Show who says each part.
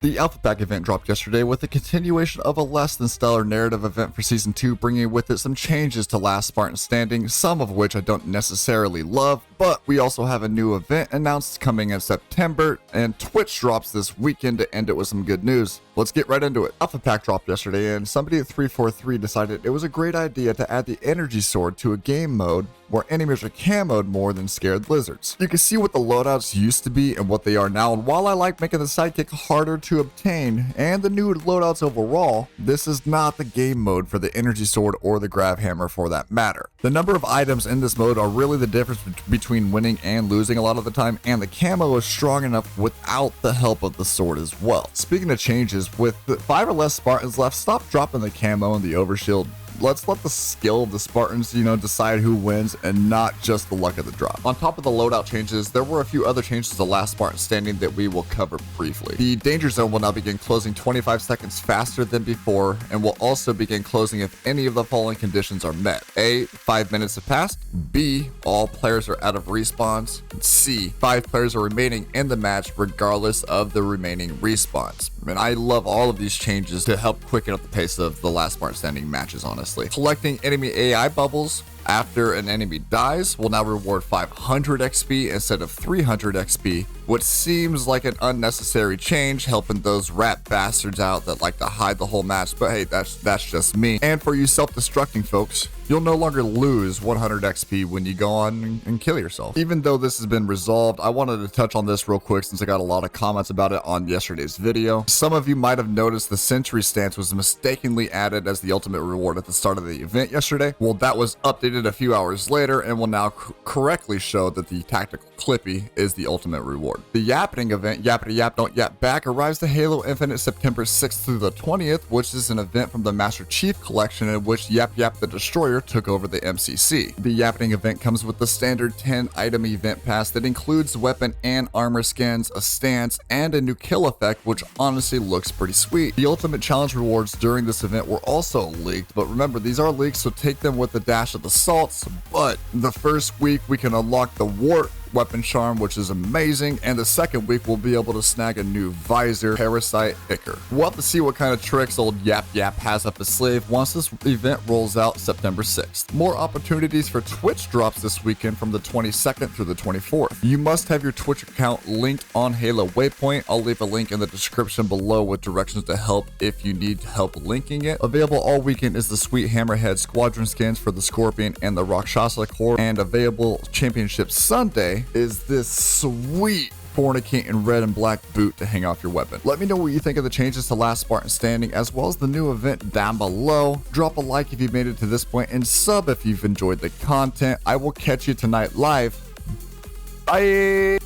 Speaker 1: The Alpha Pack event dropped yesterday with a continuation of a less than stellar narrative event for Season 2, bringing with it some changes to Last Spartan Standing, some of which I don't necessarily love, but we also have a new event announced coming in September, and Twitch drops this weekend to end it with some good news. Let's get right into it. Alpha Pack dropped yesterday, and somebody at 343 decided it was a great idea to add the energy sword to a game mode where enemies are camoed more than scared lizards. You can see what the loadouts used to be and what they are now, and while I like making the sidekick harder to obtain and the new loadouts overall, this is not the game mode for the energy sword or the grav hammer for that matter. The number of items in this mode are really the difference between winning and losing a lot of the time, and the camo is strong enough without the help of the sword as well. Speaking of changes, with 5 or less Spartans left, stop dropping the camo and the overshield. Let's let the skill of the Spartans, decide who wins and not just the luck of the drop. On top of the loadout changes, there were a few other changes to Last Spartan Standing that we will cover briefly. The danger zone will now begin closing 25 seconds faster than before and will also begin closing if any of the following conditions are met. A, 5 minutes have passed. B, all players are out of respawns. C, 5 players are remaining in the match regardless of the remaining respawns. And I love all of these changes to help quicken up the pace of the Last Spartan Standing matches, honestly. Collecting enemy AI bubbles after an enemy dies will now reward 500 XP instead of 300 XP, which seems like an unnecessary change, helping those rat bastards out that like to hide the whole match, but hey, that's just me. And for you self-destructing folks, you'll no longer lose 100 XP when you go on and kill yourself. Even though this has been resolved, I wanted to touch on this real quick since I got a lot of comments about it on yesterday's video. Some of you might have noticed the sentry stance was mistakenly added as the ultimate reward at the start of the event yesterday. Well, that was updated a few hours later and will now correctly show that the tactical clippy is the ultimate reward. The Yappening event, Yappity Yap Don't Yap Back, arrives to Halo Infinite September 6th through the 20th, which is an event from the Master Chief Collection in which Yap Yap the Destroyer took over the MCC. The Yappening event comes with the standard 10 item event pass that includes weapon and armor skins, a stance, and a new kill effect, which honestly looks pretty sweet. The ultimate challenge rewards during this event were also leaked, but remember, these are leaks, so take them with a dash of the salts. But the first week we can unlock the wart weapon charm, which is amazing, and the second week we'll be able to snag a new visor, parasite, ichor. We'll have to see what kind of tricks old Yap Yap has up his sleeve once this event rolls out September 6th. More opportunities for Twitch drops this weekend from the 22nd through the 24th. You must have your Twitch account linked on Halo Waypoint. I'll leave a link in the description below with directions to help if you need help linking it. Available all weekend is the sweet Hammerhead Squadron skins for the Scorpion and the Rakshasa Corps, and available Championship Sunday is this sweet fornicating red and black boot to hang off your weapon. Let me know what you think of the changes to Last Spartan Standing as well as the new event down below. Drop a like if you've made it to this point and sub if you've enjoyed the content. I will catch you tonight live. Bye.